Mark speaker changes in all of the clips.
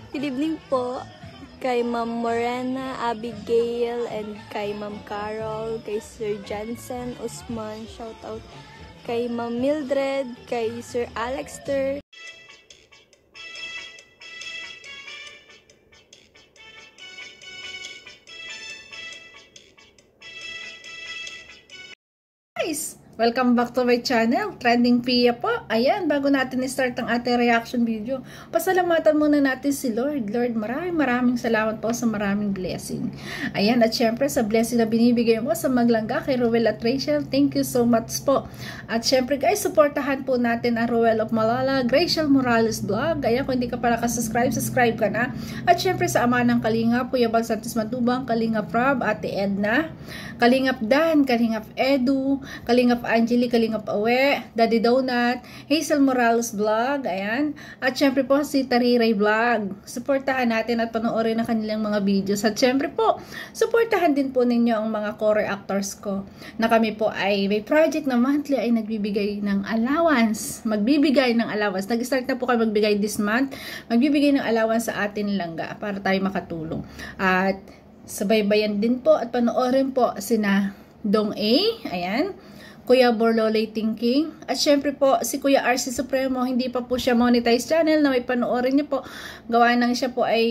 Speaker 1: Good evening po kay Ma'am Morena, Abigail, and kay Ma'am Carol, kay Sir Jansen, Usman, shout out kay Ma'am Mildred, kay Sir Alexter.
Speaker 2: Guys, welcome back to my channel, Trending Pia po. Ayan, bago natin i-start ang ating reaction video, pasalamatan muna natin si Lord. Lord, maraming salamat po sa maraming blessing. Ayan, at syempre sa blessing na binibigay mo sa maglangga kay Ruel at Rachel, thank you so much po. At syempre guys, supportahan po natin ang Ruel of Malala, Rachel Morales Vlog. Ayan, kung hindi ka pala subscribe ka na. At syempre sa ama ng Kalingap, Kuya Bal Santos Matubang, Kalingap Rob, Ate Edna, Kalingap Dan, Kalingap Edu, Kalingap Angeli, Kalingap Awe, Daddy Donut, Hazel Morales Vlog, ayan. At syempre po si Tariray Vlog. Suportahan natin at panoorin ang kanilang mga videos. At syempre po, suportahan din po ninyo ang mga core actors ko. Na kami po ay may project na monthly ay nagbibigay ng allowance. Magbibigay ng allowance. Nag-start na po kayo magbigay this month. Magbibigay ng allowance sa atin langga para tayo makatulong. At sabaybayan din po at panoorin po sina Dong A, ayan, Kuya Borlolay Thinking, at syempre po si Kuya RC Supremo. Hindi pa po siya monetized channel na may panoorin niyo po. Gawa nang siya po ay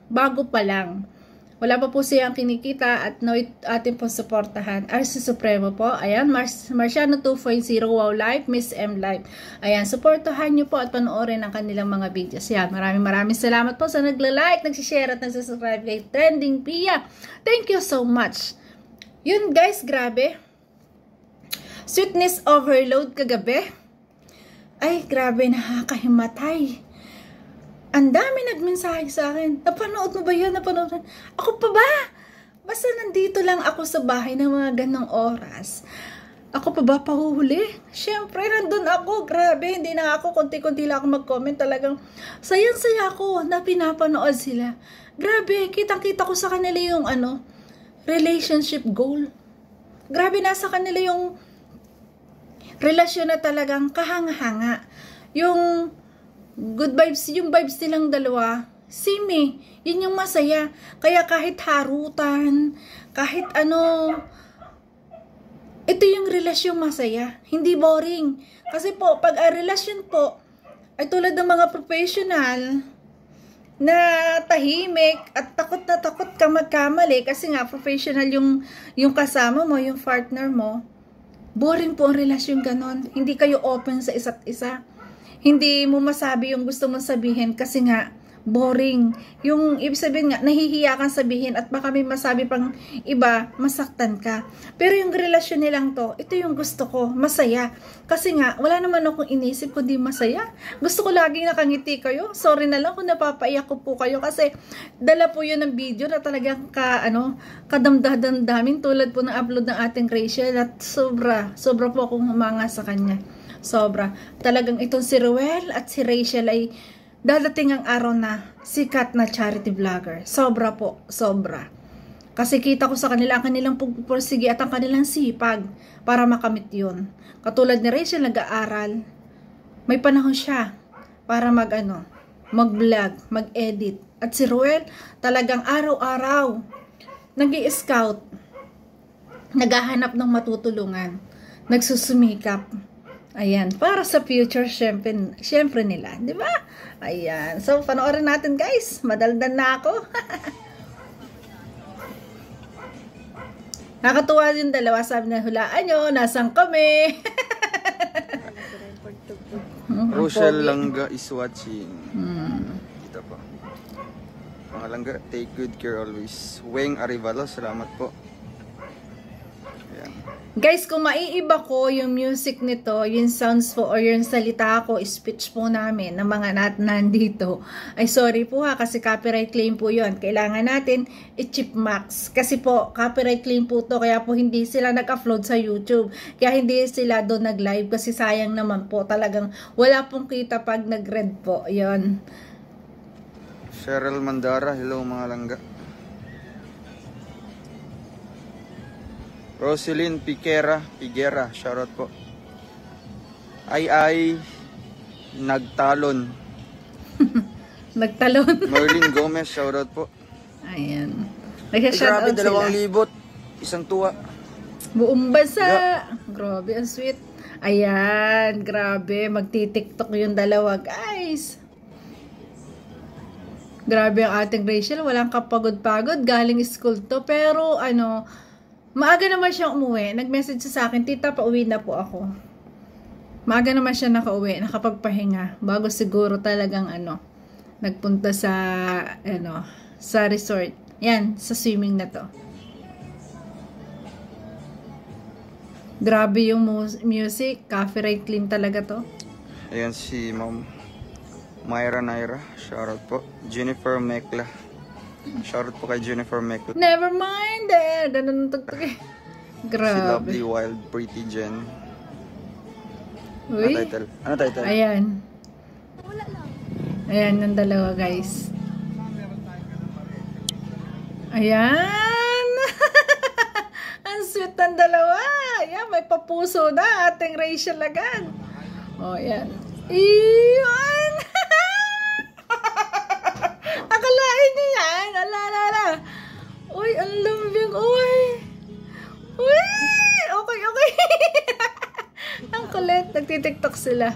Speaker 2: bago pa lang. Wala pa po siyang kinikita at nawit atin po suportahan. RC Supremo po, ayan, Marciano 2.0, Wow Life, Miss M Life. Ayan, suportahan niyo po at panoorin ang kanilang mga videos. Yan, maraming salamat po sa nagla-like, nagsishare at nagsasubscribe kay Trending Pia. Thank you so much. Yun guys, grabe. Sweetness overload kagabi. Ay, grabe, nakakahimatay. Ang dami nagmensahe sa akin. Napanood mo ba yun? Napanood mo? Ako pa ba? Basta nandito lang ako sa bahay ng mga ganong oras. Ako pa ba pahuhuli? Siyempre, nandun ako. Grabe, hindi na ako. Konti-konti lang ako mag-comment. Talagang sayang-saya ako na pinapanood sila. Grabe, kitang-kita ko sa kanila yung relationship goal. Grabe, nasa kanila yung relasyon na talagang kahanga-hanga. Yung good vibes, yung vibes nilang dalawa, same. Yun yung masaya. Kaya kahit harutan, kahit ito yung relasyong masaya. Hindi boring. Kasi po, pag relasyon po, ay tulad ng mga professional, na tahimik at takot na takot ka magkamali kasi nga professional yung kasama mo, yung partner mo, boring po ang relasyon ganon. Hindi kayo open sa isa't isa. Hindi mo masabi yung gusto mong sabihin kasi nga boring. Yung ibig sabihin nga, nahihiya kang sabihin at baka may masabi pang iba, masaktan ka. Pero yung relasyon nilang to, ito yung gusto ko, masaya. Kasi nga, wala naman akong inisip kundi masaya. Gusto ko laging nakangiti kayo. Sorry na lang kung napapaiyak ko po kayo kasi dala po yun ng video na talagang kadamdamin tulad po ng upload ng ating Rachel at sobra po akong humanga sa kanya. Sobra. Talagang itong si Ruel at si Rachel ay dadating ang araw na sikat na charity vlogger. Sobra po, sobra. Kasi kita ko sa kanila ang kanilang pursige at ang kanilang sipag para makamit yun. Katulad ni Rachel, nag-aaral. May panahon siya para mag-vlog, mag-edit. At si Ruel, talagang araw-araw, nag-i-scout, naghahanap ng matutulungan, nagsusumikap. Ayan, para sa future, syempre nila, di ba? Ayan, so panoorin natin guys, madaldan na ako. Nakatuwa yung dalawa, sabi na hulaan nyo, nasaan kami?
Speaker 3: Rochelle Langga is watching. Kita pa. Mga Langga, take good care always. Weng Arivalo, salamat po. Ayan.
Speaker 2: Guys, kung maiiba ko yung music nito, yung sounds po or yung salita ko, speech po namin ng mga nandito, ay sorry po ha, kasi copyright claim po yun. Kailangan natin i-chip max. Kasi po, copyright claim po to, kaya po hindi sila nag-upload sa YouTube. Kaya hindi sila doon nag-live kasi sayang naman po. Talagang wala pong kita pag nag-red po. Yun.
Speaker 3: Cheryl Mandara, hello mga Langga. Roselyn Figuera, shoutout po. Ay nagtalon.
Speaker 2: Nagtalon.
Speaker 3: Marlene Gomez, shoutout po.
Speaker 2: Ayan.
Speaker 3: Ay, grabe,
Speaker 2: Nag-shoutout sila.
Speaker 3: 2,000. Isang tuwa.
Speaker 2: Buong bansa. Grabe, ang sweet. Ayan, grabe. Magti-tiktok yung dalawa, guys. Grabe ang ating Rachel. Walang kapagod-pagod. Galing school to. Pero, maaga naman siyang umuwi. Nag-message siya sa akin, tita, pauwi na po ako. Maaga naman siya nakauwi, nakapagpahinga. Bago siguro talagang, nagpunta sa, sa resort. Yan, sa swimming na to. Grabe yung music. Copyright clean talaga to.
Speaker 3: Ayan si Ma'am Myra Naira. Shoutout po. Jennifer Mekla. Shoutout po kay Jennifer Mekla.
Speaker 2: Never mind eh. Ganun ang tugtog eh.
Speaker 3: Si
Speaker 2: Grabe.
Speaker 3: Lovely Wild Pretty Jen.
Speaker 2: Uy.
Speaker 3: Ano title?
Speaker 2: Ayan. Ayan yung dalawa, guys. Ayan. Ang sweet ng dalawa. Ayan, may papuso na ating Rachel agad. O, ayan. Iyon. Akalain niya yan. Ala. Uy, ang lambing. Uy. Okay. Ang kulit. Nagtitiktok sila.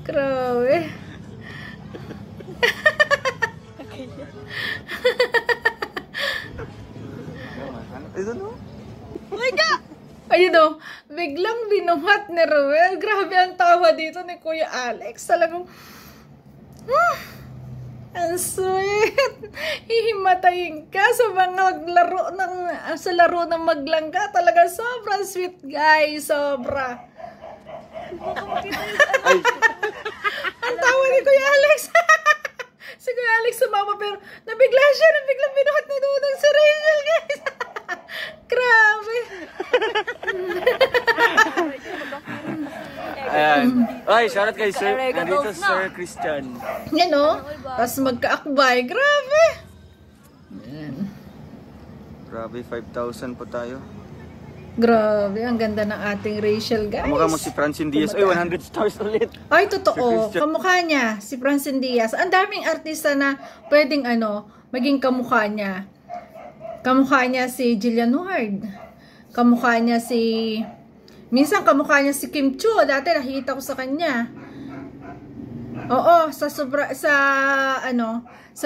Speaker 2: Grabe.
Speaker 3: I don't know.
Speaker 2: Oh my God! Ayun o, biglang binuhat ni Ruel. Grabe ang tawa dito ni Kuya Alex. Talagang, ang sweet. Hihimatayin ka sa mga laro ng maglangga. Talaga sobrang sweet, guys. Sobra.
Speaker 3: Ay,
Speaker 2: Ang tawa ni Kuya Alex. Si Kuya Alex sumama pero nabiglang binuhat ni Dudong si Rachel, guys. Grabe.
Speaker 4: Ayan. Ay, shoutout kay Sir. Nandito Sir Christian.
Speaker 2: Yan o. Tapos magkaakbay. Grabe. Yan.
Speaker 3: grabe, 5,000 po tayo.
Speaker 2: Grabe. Ang ganda ng ating Rachel, guys.
Speaker 3: Kamukha mo si Francine Diaz. Ay, 100 stars ulit.
Speaker 2: Ay, totoo. Kamukha niya, si Francine Diaz. Ang daming artista na pwedeng maging kamukha niya. Kamukha niya si Jillian Ward. Kamukha niya minsan kamukha niya si Kim Chiu. Dati nakikita ko sa kanya. Oo, sa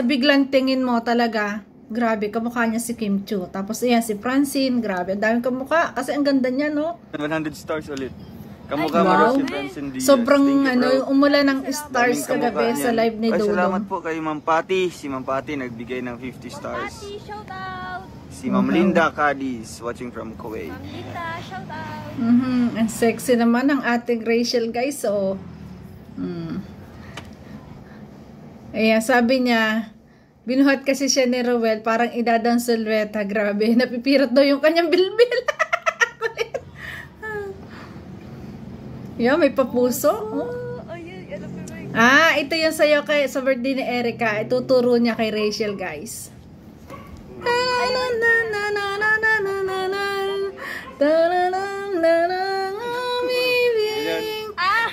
Speaker 2: biglang tingin mo talaga. Grabe, kamukha niya si Kim Chiu. Tapos ayan, si Francine. Grabe, ang daming kamukha. Kasi ang ganda niya, no?
Speaker 3: 100 stars ulit. Kamukha mo
Speaker 2: Wow.
Speaker 3: rin si Francine Diaz.
Speaker 2: Sobrang
Speaker 3: Thank you, bro.
Speaker 2: yung umulan ng stars
Speaker 3: Daming
Speaker 2: kagabi
Speaker 3: kamukha
Speaker 2: sa
Speaker 3: niyan.
Speaker 2: live ni
Speaker 3: Ay,
Speaker 2: Dudong.
Speaker 3: salamat po kay Ma'am Patty. Si Ma'am Patty nagbigay ng 50 stars.
Speaker 1: Shout out!
Speaker 3: Si Ma'am Linda Cadiz, watching from Kuwait.
Speaker 1: Lita, shout out!
Speaker 2: Ang sexy naman ang ating Rachel, guys. So, ayan, sabi niya, binuhat kasi siya ni Ruel, parang idadang sulweta. Grabe, napipirot daw yung kanyang bilbil. Kulit. Yan, may papuso. Oh. Ito yung sayo sa birthday ni Erica. Ituturo niya kay Rachel, guys.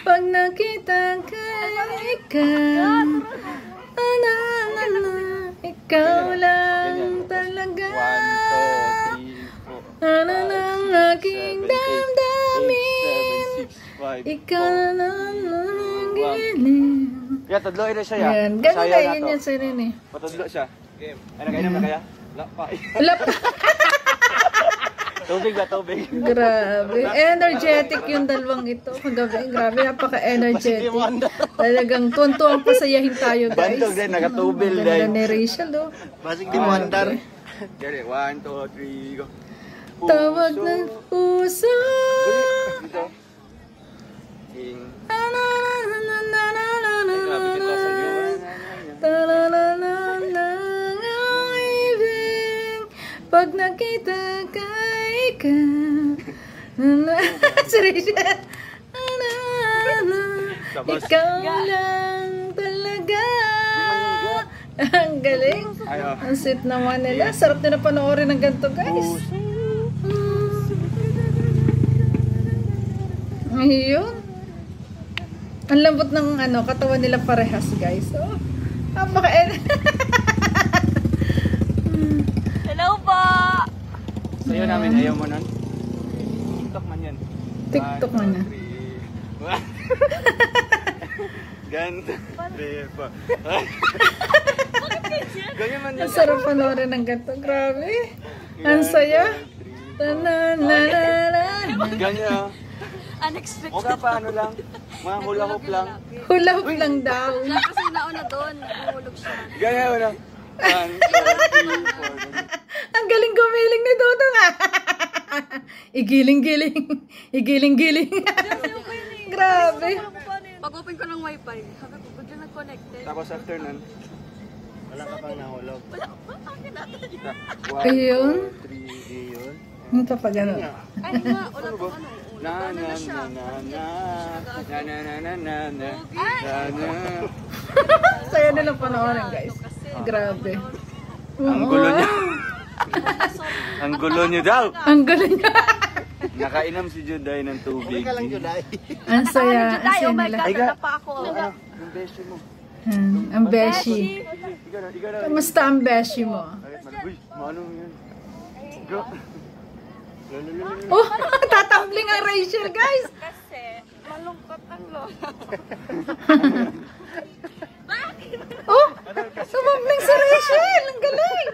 Speaker 2: Pag nakita ka, ikaw lang talaga.
Speaker 3: 1, 2, 3, 4,
Speaker 2: Ang aking damdamin, ikaw lang ang giling.
Speaker 3: Yeah, tadloy na siya. Ya.
Speaker 2: Yan, ganun
Speaker 3: Masaya
Speaker 2: na
Speaker 3: na
Speaker 2: yun
Speaker 3: to.
Speaker 2: yan sa'yo rin eh.
Speaker 3: Patadlo siya. Ay, nagainom na kaya? Wala pa.
Speaker 2: Wala pa.
Speaker 3: Tubig ba, tubig?
Speaker 2: Grabe. Energetic yung dalawang ito. Kagabi, grabe, napaka-energetic. Talagang tuntuang pasayahin tayo, guys.
Speaker 3: Bantog din, nakatubil
Speaker 2: Ang ganda
Speaker 3: din.
Speaker 2: ni Rachel, oh.
Speaker 3: Basig di mo andar. Gari, 1, 2, 3, go.
Speaker 2: Tawag ng puso.
Speaker 3: Dito. King.
Speaker 2: Talalang ang ibig pag nakita ka ikaw. Si Rachel. Ikaw lang talaga. Ang galing.
Speaker 3: Ayo.
Speaker 2: Ang sweet naman nila. Sarap din na panoorin ng ganito, guys. Ayun. Ang lambot ng katawan nila parehas, guys. Oh.
Speaker 1: Hello po!
Speaker 4: Sa'yo namin, ayaw mo nun? TikTok man yan.
Speaker 2: TikTok mo na.
Speaker 4: Ganto. Ganyan man
Speaker 2: Ang sarap panoorin ng ganito. Grabe. Ang saya.
Speaker 4: Ganyan.
Speaker 1: Unexpected.
Speaker 4: O ka pa, ano lang? Mga hula hoop lang.
Speaker 2: Hula hoop lang daw.
Speaker 1: Kasi nauna doon, nagulog siya.
Speaker 4: Ganyan mo na. 1, 2, 3, 4.
Speaker 2: Ang galing gumiling ni Dodong ah. Igiling-giling. Igiling-giling. Grabe.
Speaker 1: Pag-open ko ng wifi, sabi ko, bigla nag-connected.
Speaker 4: Tapos after nun,
Speaker 5: Wala ka pang nahulog.
Speaker 1: Wala pa, akin natin.
Speaker 4: 1,
Speaker 2: Ayun.
Speaker 4: 2, 3, yun.
Speaker 2: Ano pa pa gano'n?
Speaker 1: Ay, nga, wala pa ano.
Speaker 4: Na na na na na na na na na na na na.
Speaker 2: Saya nilang panoorin guys. Grabe.
Speaker 4: Ang gulo niya. Ang gulo niyo daw.
Speaker 2: Ang galing niya.
Speaker 4: Nakainom si Juday ng tubig.
Speaker 5: Ka lang, Juday.
Speaker 2: Ang saya. Ang saya
Speaker 1: Oh my
Speaker 2: nila.
Speaker 1: God, wala pa ako.
Speaker 4: Yung beshi mo.
Speaker 2: Ang beshi.
Speaker 4: Ikaw na.
Speaker 2: Kamusta ang beshi mo?
Speaker 4: Uy, maano yun? Go.
Speaker 2: Oh, tatambling ang Rachel guys.
Speaker 1: Kasi, malungkot ang lola.
Speaker 2: Oh, tumambling si Rachel. Ang galing.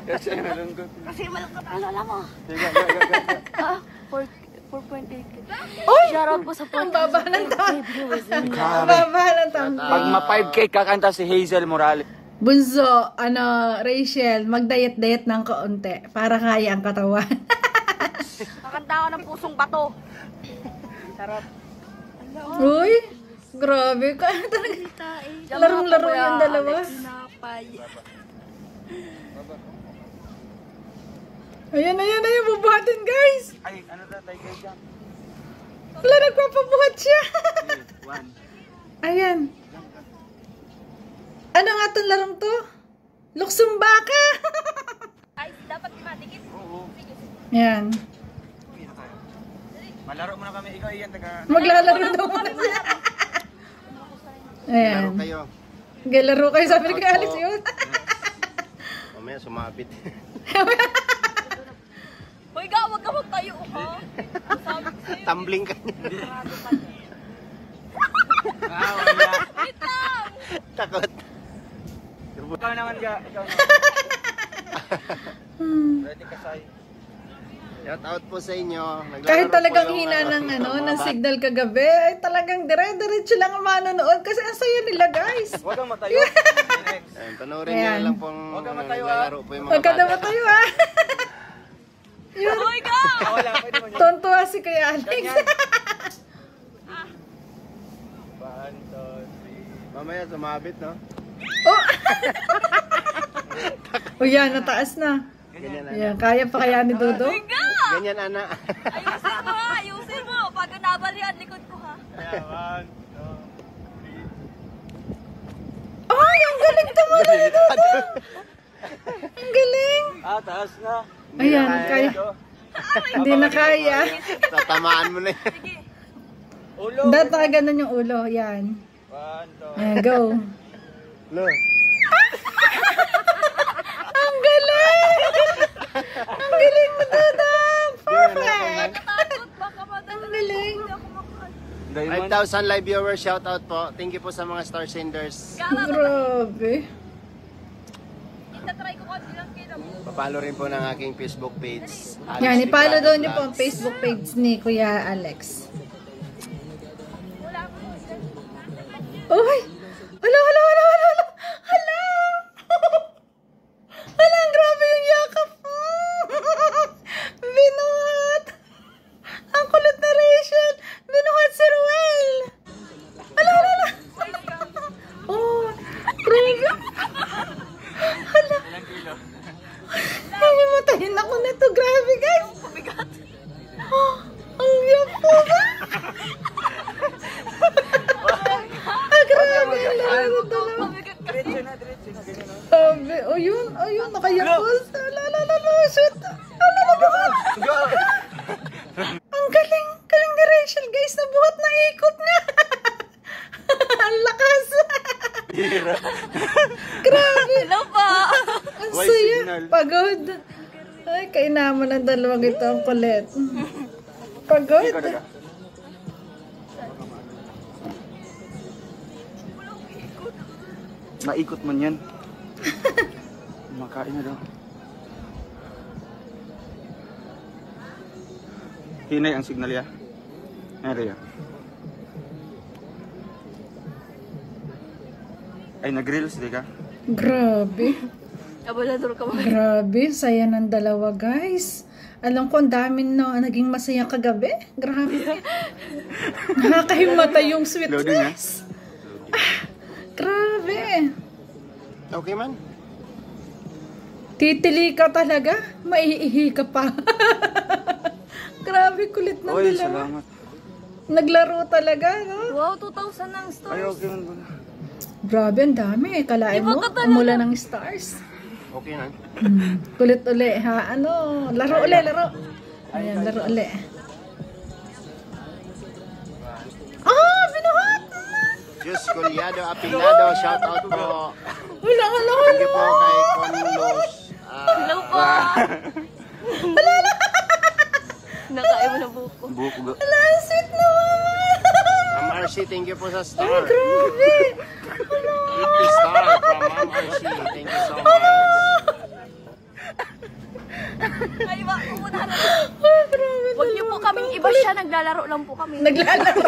Speaker 4: Kasi malungkot.
Speaker 1: Kasi malungkot ang lola mo.
Speaker 4: Sige.
Speaker 1: 4.8.
Speaker 2: Oy,
Speaker 1: Shoutout po sa
Speaker 2: ang baba ng tumbling. Ang
Speaker 4: Grabe.
Speaker 2: baba ng tumbling.
Speaker 4: Pag ma-5K kakanta si Hazel Morales.
Speaker 2: Bunso, Rachel, mag-diet-diet ng kaunti para kaya ang katawan.
Speaker 1: Kakanta ako ng pusong bato.
Speaker 2: Uy, grabe ka. Larong-laro yung dalawa. Ayan, bubuhatin guys.
Speaker 4: Ay, ano na tayo kayo dyan?
Speaker 2: Wala, nagpapabuhat siya.
Speaker 4: 1.
Speaker 2: Ayan. Ano nga itong larong to? Luksong baka.
Speaker 1: Ay, dapat madikit.
Speaker 4: Oo.
Speaker 2: Ayan.
Speaker 4: Malaro muna kami. Ikaw iyan, taga...
Speaker 2: Maglalaro daw muna siya. Ayan.
Speaker 5: Laro kayo.
Speaker 2: Galaro kayo, sabi ni Alex yun.
Speaker 5: Mamaya sumabit.
Speaker 1: Hoy, ga, wag ka magtayo, ha? Sabi ko sa'yo.
Speaker 5: Tumbling ka niya.
Speaker 4: Wala.
Speaker 1: Wait lang!
Speaker 5: Takot.
Speaker 4: Ikaw naman ka. Ikaw naman. Ready ka, Sai?
Speaker 5: Shout out po sa inyo. Naglalaro
Speaker 2: Kahit
Speaker 5: po
Speaker 2: talagang
Speaker 5: yung,
Speaker 2: hina ng, ng
Speaker 5: mga
Speaker 2: signal kagabi, ay talagang dire-diretso lang ang manonood kasi ang saya nila guys.
Speaker 4: Huwag kang matayo. Next.
Speaker 5: Ayun, panoorin
Speaker 2: Ayan.
Speaker 5: nyo lang pong
Speaker 4: Huwag kang matayo,
Speaker 5: naglalaro po yung mga
Speaker 2: Huwag ka na
Speaker 5: bata.
Speaker 2: matayo ah.
Speaker 1: Hoy, ga!
Speaker 4: Wala, pwede mo yun.
Speaker 2: Tontuwa si Kuya Alex.
Speaker 4: Ganyan. 1, 2, 3.
Speaker 5: Mamaya sumabit, no?
Speaker 2: Oh! O yan, nataas na.
Speaker 5: Ganyan,
Speaker 2: Ayan, kaya pa kaya ni Dodo?
Speaker 1: Ga!
Speaker 5: Ganyan, ana.
Speaker 1: Ayusin mo, ha? Ayusin mo. Pag nabalian, likod ko, ha?
Speaker 4: 1, 2, 3.
Speaker 2: Ay, ang galing tumulo ni Dodo! Ang galing!
Speaker 4: Taas na.
Speaker 2: Ayan, kaya. Hindi na kaya.
Speaker 5: Tatamaan mo na yan.
Speaker 1: Sige.
Speaker 4: Ulo.
Speaker 2: Dahil nakaganon yung ulo. Yan.
Speaker 4: 1, 2.
Speaker 2: Ayan, go.
Speaker 5: Lo.
Speaker 2: Ang galing! Ang galing mo, Dodo! Perfect!
Speaker 1: Takot, baka madala.
Speaker 2: Ang galing!
Speaker 1: Hindi ako makakas.
Speaker 4: Diamond.
Speaker 5: 5,000 live viewers, shout out po. Thank you po sa mga star senders.
Speaker 2: Grabe.
Speaker 1: Itatry ko konti lang kina mo.
Speaker 5: Papalo rin po ng aking Facebook page. Alex
Speaker 2: Yan, ipalo
Speaker 5: Librado
Speaker 2: daw niyo po ang
Speaker 5: Vlogs.
Speaker 2: Facebook page ni Kuya Alex. Uy! Hala! Hala! Hala, ang grabe yung yakap mo! Binuhat! Ang kulit na Rachel! Binuhat si Ruel! Hala! Oh! Grabe! Hala! Himatayin ako nito. Grabe, guys! Oh, ang yapo ba? Grabe, ang lalo ng dalawa.
Speaker 4: Diretso na. Ganyan na.
Speaker 2: Grabe, ayun, nakayapos. Shoot.
Speaker 4: Go!
Speaker 2: Ang galing ni Rachel, guys, nabuhat na ikot niya. Ang lakas! Grabe!
Speaker 1: Hello po!
Speaker 2: Ang
Speaker 3: Why
Speaker 2: saya!
Speaker 3: signal?
Speaker 2: Pagod! Ay, kainaman ng dalawang ito ang kulit. Pagod!
Speaker 3: Naikot man yan. Makain na daw. Hinay ang signal ya. Ano ya? Ay, nag-reels di ka?
Speaker 2: Grabe!
Speaker 1: Abalador ka mo.
Speaker 2: Grabe! Saya ng dalawa, guys! Alam ko, ang dami na naging masaya kagabi. Grabe! Nakakahimata yung
Speaker 3: Loading na.
Speaker 2: sweetness! Grabe!
Speaker 5: Okay man?
Speaker 2: Titili ka talaga, maiihi ka pa. Grabe, kulit ng
Speaker 3: Oy,
Speaker 2: dalawa.
Speaker 3: salamat.
Speaker 2: Naglaro talaga, no?
Speaker 1: Wow, 2,000 ang
Speaker 3: Ay,
Speaker 1: stars.
Speaker 3: okay man pala.
Speaker 2: Grabe, ang dami. Kalain
Speaker 1: Iba
Speaker 2: mo,
Speaker 1: ka talaga.
Speaker 2: umulan ng stars.
Speaker 5: Okay na.
Speaker 2: Kulit uli, ha? Ano? Laro uli, laro. Ayan, laro uli. Ah, binuhat!
Speaker 5: Diyos Collado Apilado, shout out po.
Speaker 2: Wala, wala,
Speaker 5: Thank you
Speaker 2: wala.
Speaker 5: po kay Conlos.
Speaker 1: Hello po! Nakain mo na buko.
Speaker 3: Buko ga.
Speaker 2: Wala, ang sweet naman.
Speaker 5: Ma'am RC, thank you po sa
Speaker 2: Ay,
Speaker 5: star.
Speaker 2: grabe.
Speaker 5: 50 star from Ma'am RC. Thank you so much.
Speaker 1: Ay, ba? Pumunta na.
Speaker 2: Ay, grabe.
Speaker 1: Huwag niyo po kaming iba siya. Naglalaro lang po kami.
Speaker 2: Naglalaro.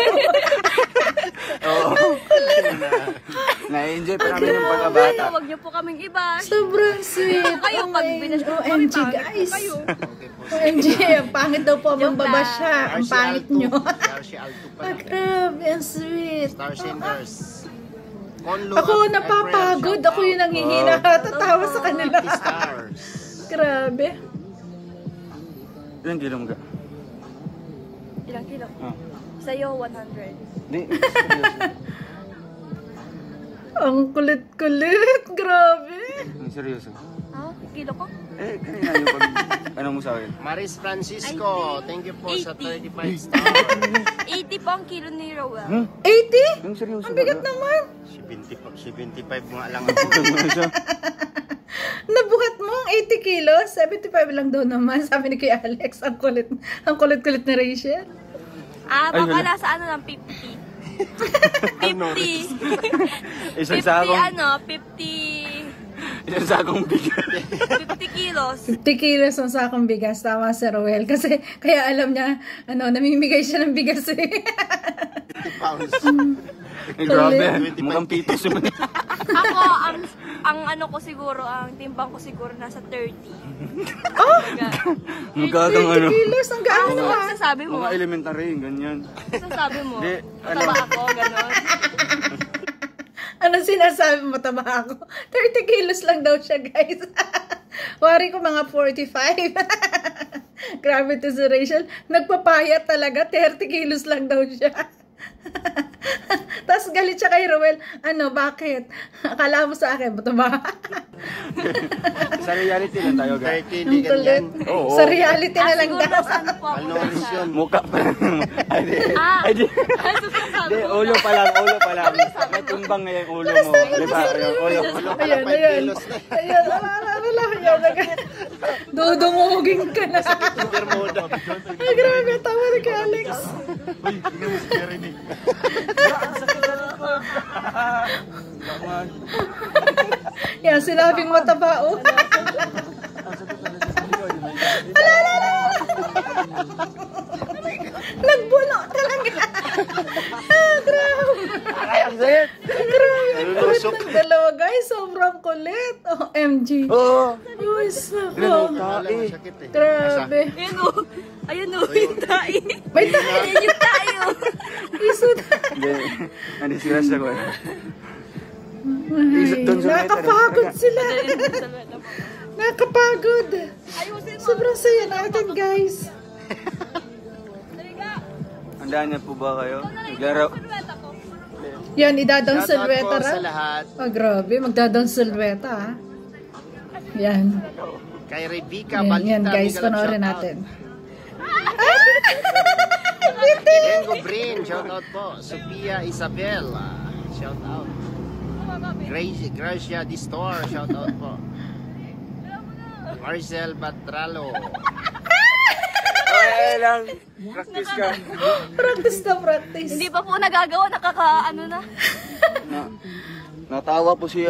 Speaker 3: Oo. Na-enjoy pa namin yung pagkabata.
Speaker 1: Huwag niyo po kaming iba.
Speaker 2: Sobrang sweet.
Speaker 1: Kayo,
Speaker 2: Oh
Speaker 1: pag
Speaker 2: my-
Speaker 1: binash po kami,
Speaker 2: OMG,
Speaker 1: pangit po
Speaker 2: guys.
Speaker 1: kayo.
Speaker 2: OMG, ang pangit daw po ang
Speaker 1: Joke
Speaker 2: babasya. Ang
Speaker 5: RC
Speaker 2: pangit
Speaker 5: Alto.
Speaker 2: nyo.
Speaker 5: RC Alto
Speaker 2: Ah,
Speaker 5: pala.
Speaker 2: grabe, ang sweet.
Speaker 5: Star Senders. Conlo
Speaker 2: Ako
Speaker 5: at
Speaker 2: napapagod.
Speaker 5: Efrem,
Speaker 2: Ako yung
Speaker 5: shout out.
Speaker 2: nanghihina. Tatawa sa kanila.
Speaker 5: 50 stars.
Speaker 2: Grabe.
Speaker 3: Ilang kilo mo ga?
Speaker 1: Ilang kilo?
Speaker 3: Ah.
Speaker 1: Sa'yo, 100.
Speaker 3: Di, seryoso.
Speaker 2: Ang kulit-kulit. Grabe.
Speaker 3: Ang seryoso.
Speaker 1: Ha? Kilo ko?
Speaker 3: Eh, kanina yung pag... Ano mo sa akin?
Speaker 5: Maris Francisco, thank you po sa
Speaker 1: 80.
Speaker 5: 35 stars.
Speaker 1: 80 po ang kilo ni Rowell.
Speaker 2: 80?
Speaker 3: Ang seryoso.
Speaker 2: Ang bigat naman.
Speaker 5: 75 nga lang ako.
Speaker 2: Nabuhat mo ang 80 kilos? 75 lang daw naman. Sabi ni Kuya Alex. Ang kulit-kulit ni Rachel.
Speaker 1: Ah,
Speaker 3: Ay,
Speaker 1: baka
Speaker 3: wala.
Speaker 1: nasa ano lang, 50. 50.
Speaker 3: Isang
Speaker 1: 50
Speaker 3: sakong,
Speaker 1: ano, 50.
Speaker 3: isang sakong bigat.
Speaker 1: 50 kilos.
Speaker 2: 50 kilos ang sakong bigas. Tama si Roel. Kasi kaya alam niya, namimigay siya ng bigas eh.
Speaker 5: 50 pounds.
Speaker 3: Eh, grabe. Mukhang pitos yung
Speaker 1: Ako, ang ano ko siguro, ang timbang ko siguro nasa 30.
Speaker 2: Oh!
Speaker 3: Magkakang
Speaker 2: 30
Speaker 3: ano.
Speaker 2: kilos. Ang gaano
Speaker 1: Ano
Speaker 2: ah.
Speaker 1: sasabi mo?
Speaker 3: Mga elementary, ganyan.
Speaker 1: Sasabi mo?
Speaker 3: Di, ano?
Speaker 1: Mataba ako, gano'n.
Speaker 2: Ano sinasabi mo? Tama ako. 30 kilos lang daw siya, guys. Wari ko mga 45. Grabe to si Rachel. Nagpapayat talaga. 30 kilos lang daw siya. Tapos galit siya kay Roel. Ano, bakit? Akala mo sa akin, ba't ba?
Speaker 3: Sa reality lang tayo, guys.
Speaker 5: 30, hindi
Speaker 2: Ang kulit.
Speaker 5: ganyan.
Speaker 3: Oo.
Speaker 2: Sa reality na lang
Speaker 1: Siguro
Speaker 2: daw.
Speaker 1: nasa ano po ako
Speaker 5: Malnourished yun.
Speaker 3: Mukha pa lang. Ay, di.
Speaker 1: Ah.
Speaker 3: Ay, di.
Speaker 1: Sasabi
Speaker 3: Di,
Speaker 1: mo.
Speaker 3: ulo pa lang, ulo pa lang. May tumbang na yung ulo mo. Di ba? Yung ulo.
Speaker 2: Ayan,
Speaker 5: 5
Speaker 2: ayan.
Speaker 5: kilos na.
Speaker 2: Ayan, ayan. Dudumugin ka na.
Speaker 5: Bermuda.
Speaker 2: Ay, grabe. Tawa ni kay Alex. Yan, sinabing mataba, oh. Nagbuno talaga. Grabe.
Speaker 3: Ay, ang sakit.
Speaker 2: Grabe.
Speaker 5: Nalulusok.
Speaker 2: Kulit ng dalawa, guys. Sobrang kulit. OMG.
Speaker 3: Oo.
Speaker 2: Uy, sako.
Speaker 5: Wala, masakit eh.
Speaker 2: Grabe.
Speaker 1: Ayun o. Ayun o, yung tayo.
Speaker 2: May tayo.
Speaker 1: Ayun yung tayo.
Speaker 2: Isod.
Speaker 3: Hindi. Nanisira siya ko eh.
Speaker 2: Ay,
Speaker 3: Doon sa meta,
Speaker 2: nakapagod sila.
Speaker 1: Ayun,
Speaker 2: Nakapagod.
Speaker 1: ayusin mo.
Speaker 2: Sobrang saya natin, guys.
Speaker 3: Handaan niya po ba kayo? Naglaro.
Speaker 2: Yan, idadang
Speaker 5: Shout out po
Speaker 2: silweta
Speaker 5: sa
Speaker 2: ra.
Speaker 5: lahat.
Speaker 2: Oh, grabe. Magdadang silweta, ha. Yan.
Speaker 5: Kay Rebecca
Speaker 2: Yan,
Speaker 5: Balita.
Speaker 2: yan guys.
Speaker 5: Miguel,
Speaker 2: Panoorin
Speaker 5: shout out.
Speaker 2: natin.
Speaker 5: Dengo Brin, shout out po. Sophia Isabel. shout out. Gracia the store, shout out po. Marcel Batralo.
Speaker 3: Ay lang. Practice ka.
Speaker 2: Practice na practice.
Speaker 1: Hindi pa po nagagawa, nakakaano na.
Speaker 3: Natawa po si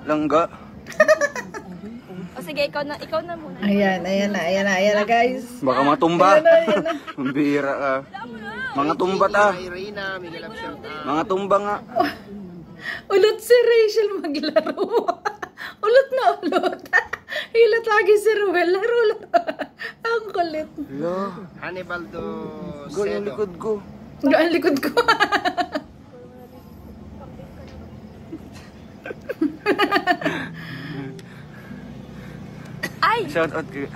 Speaker 3: Langga.
Speaker 1: O sige, ikaw na muna.
Speaker 2: Ayan na guys.
Speaker 3: Baka matumba.
Speaker 2: Ayan na.
Speaker 3: Bira ka. Mga tumba ta.
Speaker 5: Irina, Miguel up shout out.
Speaker 3: Mga tumba nga.
Speaker 2: Ulot si Rachel maglaro. Ulot na ulot. Hilat lagi si Ruel. Laro. Ang kulit.
Speaker 3: Hala.
Speaker 5: Hannibal do
Speaker 3: Go yung likod ko.
Speaker 2: Ang likod ko.
Speaker 1: Ay!
Speaker 3: Shout out kay.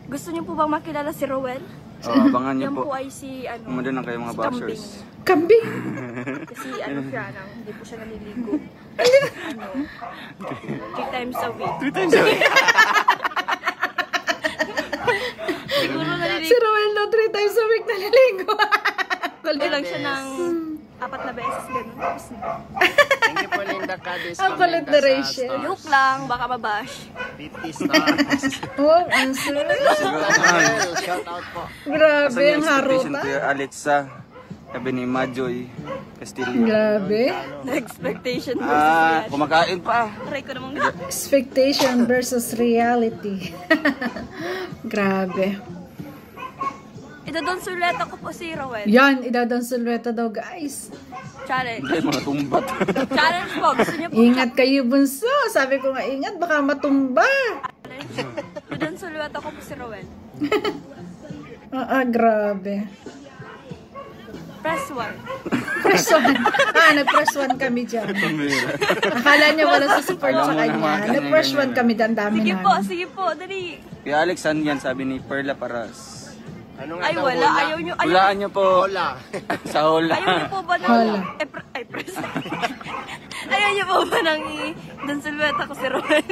Speaker 1: Gusto niyo po bang makilala si Rowel?
Speaker 3: Abangan niyo
Speaker 1: Yan
Speaker 3: po.
Speaker 1: po ay si
Speaker 3: Umanda na kayo mga
Speaker 1: si
Speaker 3: bashers.
Speaker 2: Kambing.
Speaker 1: Kasi siya hindi po siya naliligo. 3 times a week.
Speaker 3: 3 times a week.
Speaker 1: Siguro
Speaker 2: Si
Speaker 1: naliligo.
Speaker 2: Ruel no 3 times a week naliligo.
Speaker 1: Kulit lang siya ng 4 na beses ganun. Tapos,
Speaker 5: Thank you po Linda Cadiz.
Speaker 2: Ang kulit na Rachel.
Speaker 1: joke lang, baka mabash.
Speaker 5: 50 stars.
Speaker 2: Oh, answer.
Speaker 5: Well, shout out po.
Speaker 2: Grabe
Speaker 3: Asan yung
Speaker 2: ang
Speaker 3: expectation
Speaker 2: haruta.
Speaker 3: kay Alexa? Sabi ni Majoy Castillo.
Speaker 2: Grabe.
Speaker 1: Expectation versus
Speaker 3: Kumakain pa.
Speaker 1: Try ko namang
Speaker 2: Expectation versus reality. Grabe.
Speaker 1: Idodon suleta ko po si Rowel.
Speaker 2: Yan, idadang silhouette daw guys.
Speaker 1: Challenge.
Speaker 3: Ay, mga tumbat.
Speaker 1: Challenge po. Gusto niyo po
Speaker 2: Ingat kayo bunso. Sabi ko nga ingat, baka matumba.
Speaker 1: challenge? Idodon suleta ko po si Rowel.
Speaker 2: Grabe.
Speaker 1: Press 1.
Speaker 2: Press one. Nag-press one kami dyan. Akala niya wala sa support sa kanya. Nag-press one kami dyan, dami
Speaker 1: Sige po,
Speaker 2: namin.
Speaker 1: sige po. Dali.
Speaker 3: Kay Alex, ano yan? Sabi ni Perla Paras.
Speaker 5: Ano nga
Speaker 1: Ay,
Speaker 5: daw,
Speaker 1: wala.
Speaker 5: hula?
Speaker 1: Ayaw niyo.
Speaker 3: Hulaan niyo po.
Speaker 5: Hola.
Speaker 3: Sa hola.
Speaker 1: Ayaw niyo po ba nang...
Speaker 2: Wala.
Speaker 1: Ay, press. Ayaw niyo po ba nang i-don suleta ko si Rowel?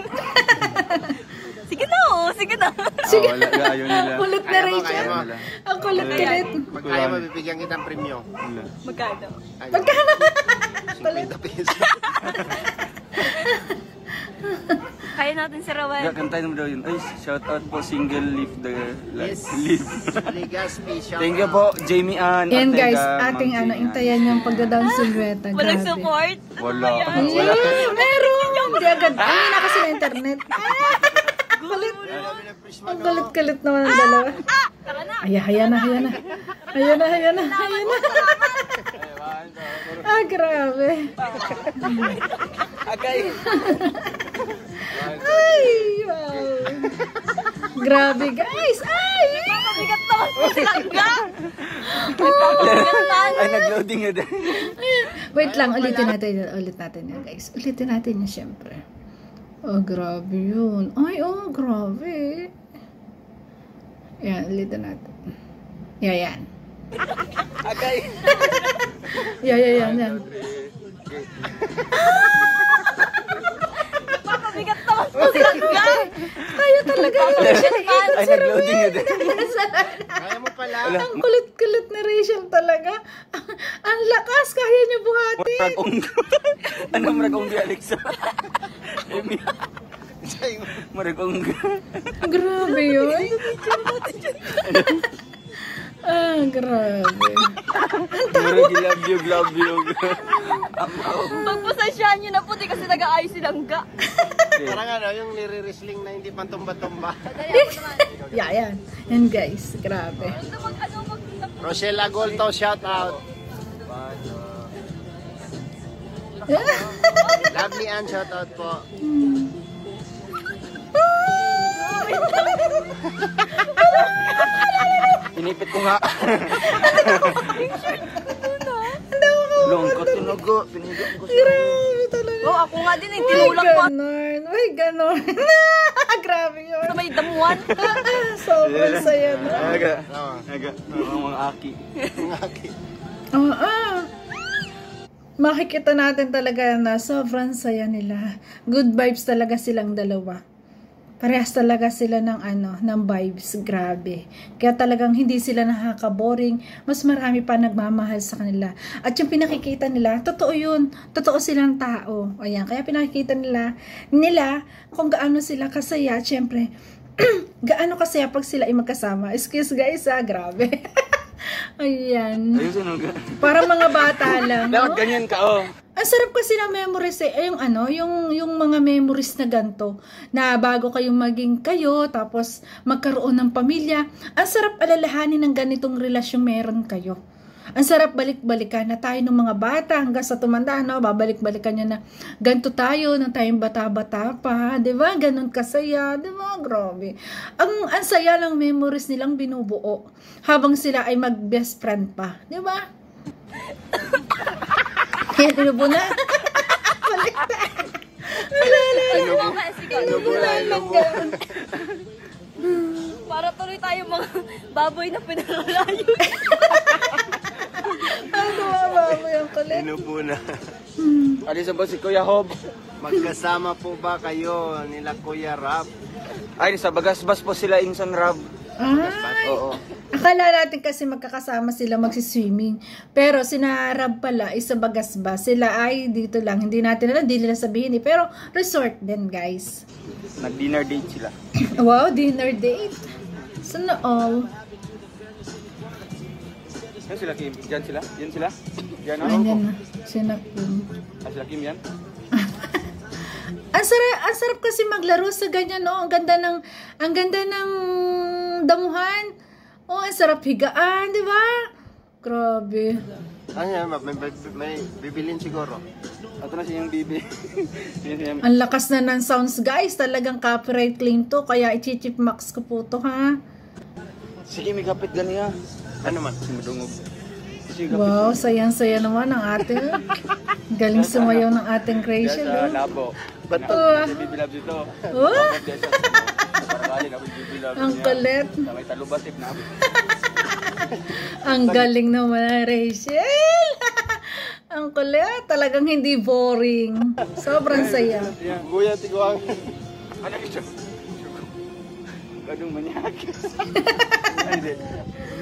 Speaker 1: Sige na, oh. Sige na.
Speaker 3: Wala. Ayaw nila.
Speaker 2: Kulit na
Speaker 5: Kaya mo,
Speaker 2: Rachel.
Speaker 5: kaya mo.
Speaker 2: Ang kulit-kulit.
Speaker 5: Pag kaya mo, bibigyan kitang premyo.
Speaker 3: Wala.
Speaker 1: Magkano?
Speaker 2: Magkano?
Speaker 5: 50 pesos.
Speaker 1: Kaya natin si Rowel.
Speaker 3: Kantayin mo daw yun. Ay, shout out po. Single leave the
Speaker 5: Yes.
Speaker 3: leave.
Speaker 5: Legaspi, shout
Speaker 3: Thank you
Speaker 5: out.
Speaker 3: po, Jamie Ann.
Speaker 2: Yan guys,
Speaker 3: Ortega,
Speaker 2: ating
Speaker 3: Ma'am Jamie
Speaker 2: intayan yung pagdadang silhouette.
Speaker 1: Walang
Speaker 2: Grabe.
Speaker 1: support.
Speaker 3: Wala.
Speaker 1: Ano ba yan?
Speaker 3: Wala.
Speaker 2: Meron! Hindi agad. Ay, na kasi na internet. Kulit. Ang kulit-kulit naman ang dalawa.
Speaker 1: Tara na.
Speaker 2: Ayan na. Ayan na. Grabe.
Speaker 3: Agay.
Speaker 2: Ay, wow. Grabe guys. Ay!
Speaker 1: Bigat naman po si Langga. Nagpapagatan.
Speaker 3: Ay, nag-loading na din.
Speaker 2: Wait lang, ulitin natin yan guys. Ulitin natin yan syempre. Oh, grabe yun. Ay, oh, grabe. Yan, ulitin natin. Yan.
Speaker 3: Agay.
Speaker 2: Yan.
Speaker 1: Nagpapabigat naman po si Langga.
Speaker 2: Kaya talaga yun.
Speaker 3: Ay, nag-loading na din.
Speaker 5: Kaya mo pala.
Speaker 2: Ang kulit-kulit ni Rachel talaga. Ang lakas, kaya niya buhati.
Speaker 3: Marag-ongga. Ano marag-ongga, Alexa? Emi. Marag-ongga.
Speaker 2: Grabe yun. Grabe.
Speaker 3: Love you.
Speaker 1: Pagpasensyahan niyo na po di kasi nag-aayos si Langga.
Speaker 5: Parang ano, yung nire-wrestling na hindi pantumba-tumba.
Speaker 2: Yan. And guys, grabe.
Speaker 5: Rochelle Agolto, shout out. Lovely Ann, shout out po.
Speaker 3: Inipit ko nga. Lungkot tinago. Pinigot ko siya.
Speaker 2: Grabe talaga.
Speaker 1: Oh, ako nga din tinulak ko
Speaker 2: Ay, ganon. Grabe yun.
Speaker 1: sa may damuhan.
Speaker 2: Sobrang saya na.
Speaker 3: Aga. Mga aki.
Speaker 2: Makikita natin talaga na sobrang saya nila. Good vibes talaga silang dalawa. Parehas talaga sila ng ng vibes, grabe. Kaya talagang hindi sila nakaka-boring, mas marami pa nagmamahal sa kanila. At yung pinakikita nila, totoo yun, totoo silang tao. Ayan, kaya pinakikita nila kung gaano sila kasaya, syempre, gaano kasaya pag sila ay magkasama. Excuse guys, grabe. Ayan.
Speaker 3: Ayusin mo.
Speaker 2: Para mga bata lang, no?
Speaker 3: Dapat ganyan ka, oh.
Speaker 2: Ang sarap kasi ng memories yung mga memories na ganto, na bago kayong maging kayo, tapos magkaroon ng pamilya, ang sarap alalahanin ng ganitong relasyong meron kayo. Ang sarap balik-balikan na tayo ng mga bata hanggang sa tumanda, no? Babalik-balikan nyo na ganito tayo nang tayong bata-bata pa, di ba? Ganon kasaya, di ba? Grabe. Ang saya ng memories nilang binubuo habang sila ay mag-best friend pa, di ba? Kaya tinubo na.
Speaker 1: Para tuloy tayo mga baboy na pinakalayo.
Speaker 2: Ang baboy ang kulit.
Speaker 4: Inubo na.
Speaker 3: Alisan po si Kuya Hob.
Speaker 4: Magkasama po ba kayo nila Kuya Rap?
Speaker 3: Ay, sa Bagasbas po sila Insan Rab.
Speaker 2: Ay,
Speaker 3: Oo.
Speaker 2: akala natin kasi magkakasama sila magsiswimming. Pero sinarab pala, isa Bagasba. Sila ay dito lang. Hindi natin alam, hindi nila sabihin eh. Pero resort din, guys.
Speaker 3: Nag-dinner date sila.
Speaker 2: Wow, dinner date. Sana all.
Speaker 3: Yan sila Kim. Yan sila. Yan sila. Yan
Speaker 2: Ayan na. Sinakim.
Speaker 3: Sila Kim yan.
Speaker 2: Ang sarap kasi maglaro sa ganyan, no? Ang ganda ng damuhan. Oh, ang sarap higaan, di ba? Grabe.
Speaker 4: Ano yan, may bibilin siguro.
Speaker 3: Ito na siyang bibi.
Speaker 2: Ang lakas na ng sounds, guys. Talagang copyright claim to. Kaya i-chip max ko po to, ha?
Speaker 3: Sige, may kapit ganiya.
Speaker 4: Ano man?
Speaker 3: Madungog. Sige, kapit.
Speaker 2: Wow, sayang-saya naman ang ating. Galing sumayaw ng ating Rachel.
Speaker 3: Sa
Speaker 2: Oh.
Speaker 3: labo.
Speaker 4: Bato.
Speaker 3: Bibilab dito.
Speaker 2: Oh,
Speaker 3: Parang ako bibilab.
Speaker 2: ang kulit.
Speaker 3: Sa may talubatip na.
Speaker 2: Ang galing naman ng Rachel. Ang kulit. Talagang hindi boring. Sobrang saya.
Speaker 4: Kuya Tiguang.
Speaker 3: Ano ito? Ganung manyak. Ay, hindi.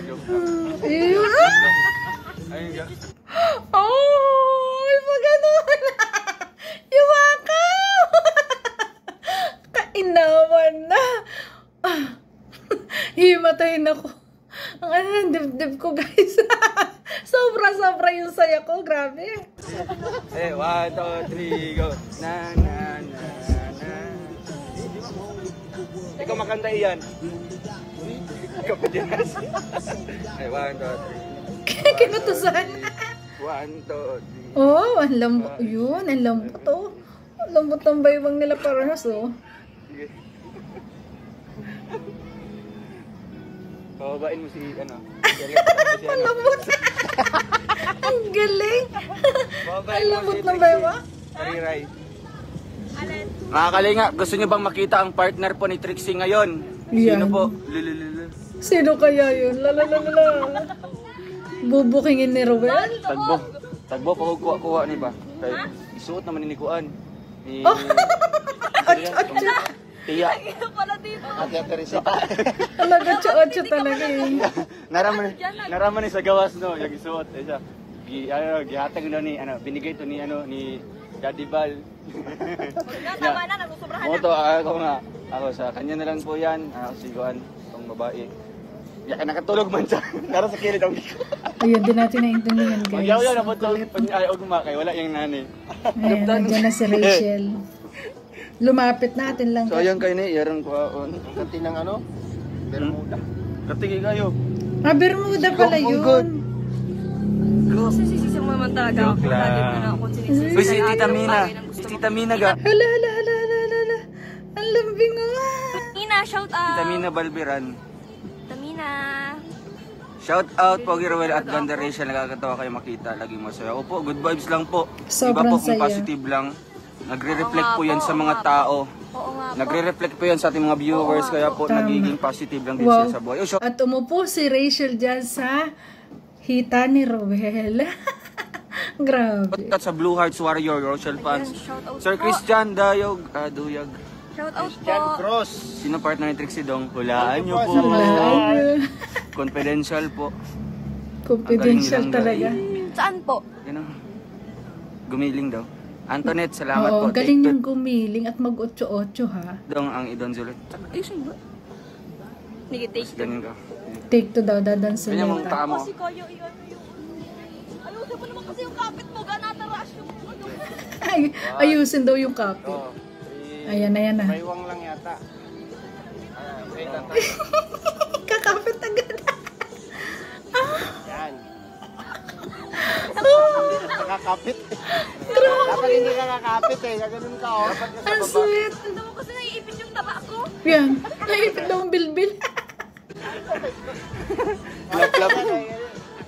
Speaker 3: Joke lang.
Speaker 2: Ayun.
Speaker 3: Ayun ka.
Speaker 2: Oh, pagano'n. Iwakaw. Kainaman na. Himatayin ako. Ang ng dibdib ko, guys. Sobra-sobra yung saya ko. Grabe.
Speaker 3: Eh, 1, 2, 3, go. Na, na, na, na. Ikaw makanta iyan. Ikaw pa din. Ay, 1, 2, 3.
Speaker 2: Kinutusan.
Speaker 3: 1, 2, 3.
Speaker 2: Oh, ang lambot. Yun, ang lambot. Oh. Ang lambot ng baywang nila parehas, oh.
Speaker 3: Sige. Pababain mo si, ano.
Speaker 2: Ang lambot. Ang galing. Ang lambot ng baywang.
Speaker 3: Kariray. Mga kalinga, gusto nyo bang makita ang partner po ni Trixie ngayon? Sino
Speaker 2: Yan.
Speaker 3: po? Lulululu.
Speaker 2: Sino kaya yun? Lalalala. Bubukingin ni Ruel?
Speaker 3: Tagbo. Tagbo, kuha ni ba? Kaya, isuot naman ni Kuan. Ni... Tiya.
Speaker 4: Ate Teresita.
Speaker 2: Talaga, tsa-otsa talaga eh.
Speaker 3: Naraman ni sa gawas, no? Yung isuot. Eh siya. Gihatag na ni, binigay to ni, ni Daddy Bal.
Speaker 1: Tama na, nagsusobrahan na.
Speaker 3: Moto, ako nga. Ako sa kanya na lang po yan. Ako si Kuan, itong babae. Yan, nakatulog man siya. Nara sa kilid ang ko.
Speaker 2: Ayun, din natin naintindihan, guys.
Speaker 3: Yaw na po ito. Ay, ugma kay wala yung nanay.
Speaker 2: Ayan, nandiyan na si Rachel. Lumapit natin lang.
Speaker 3: So, ayan kayo ni, yarang kuhaon.
Speaker 4: Ang kanti ng ano? Bermuda.
Speaker 3: Katigi kayo.
Speaker 2: Ah, Bermuda pala yun.
Speaker 1: Kasi sisisi mo naman talaga ako.
Speaker 3: Joke lang.
Speaker 1: Lagi mo na ako sinisisi.
Speaker 3: Uy, si Tita Mina. Si Tita Mina ga.
Speaker 2: Hala. Ang lambing, oh.
Speaker 1: Tamina, shout out.
Speaker 3: Tita Mina Balbiran.
Speaker 1: Tamina.
Speaker 3: Shout out Pogi Ruel at Ganda Rachel. Nakakatawa kayo makita. Laging masaya. Opo, good vibes lang po.
Speaker 2: Sobrang
Speaker 3: Iba po kung
Speaker 2: saya.
Speaker 3: positive lang. Nagre-reflect po yan sa mga
Speaker 1: Oo
Speaker 3: tao.
Speaker 1: Oo nga po.
Speaker 3: Nagre-reflect po yan sa ating mga viewers. Kaya po
Speaker 2: Tama.
Speaker 3: nagiging positive lang din
Speaker 2: Wow.
Speaker 3: sila sa buhay. Oh, shout
Speaker 2: At umupo si Rachel dyan sa hita ni Ruel. Grabe.
Speaker 3: out sa Blue Hearts Warrior, Rochelle fans.
Speaker 1: Ayan, shout out
Speaker 3: Sir
Speaker 1: po.
Speaker 3: Christian Dayog, Duyag.
Speaker 1: Shout out
Speaker 4: Jan
Speaker 1: po.
Speaker 4: Cruz.
Speaker 3: Sino partner ni Trixie Dong? Hulaan nyo po. Confidential po.
Speaker 2: Confidential
Speaker 3: Ang galing
Speaker 2: talaga.
Speaker 1: Saan po?
Speaker 3: Yan o. Gumiling daw. Antoinette, salamat po.
Speaker 2: Oo, galing
Speaker 3: Take
Speaker 2: niyang gumiling at mag-8-8 ha.
Speaker 3: two dong ang idon sulit.
Speaker 1: Ayusin ba? Sige, take two.
Speaker 3: Ganyan ka.
Speaker 2: Take to daw, dadan sa
Speaker 3: Ganyan mong paa mo.
Speaker 1: Kasi kaya iyan yung... Ayusin mo naman kasi yung kapit mo. Ganataraas yung ano.
Speaker 2: Ay, ayusin daw yung copy.
Speaker 4: Oh,
Speaker 2: Ayan, ayan na.
Speaker 4: Maywang lang yata. Wait lang tayo.
Speaker 2: Kakapit agad.
Speaker 4: Yan. Nakakapit. Dapat hindi ka kakapit eh. Gaganon ka oh. Dapat ka sa
Speaker 2: Ang
Speaker 4: baba.
Speaker 2: sweet.
Speaker 1: Ano mo kasi naiipit yung taba ko?
Speaker 2: Yan, naipit daw ang bilbil.
Speaker 3: Lap-lap.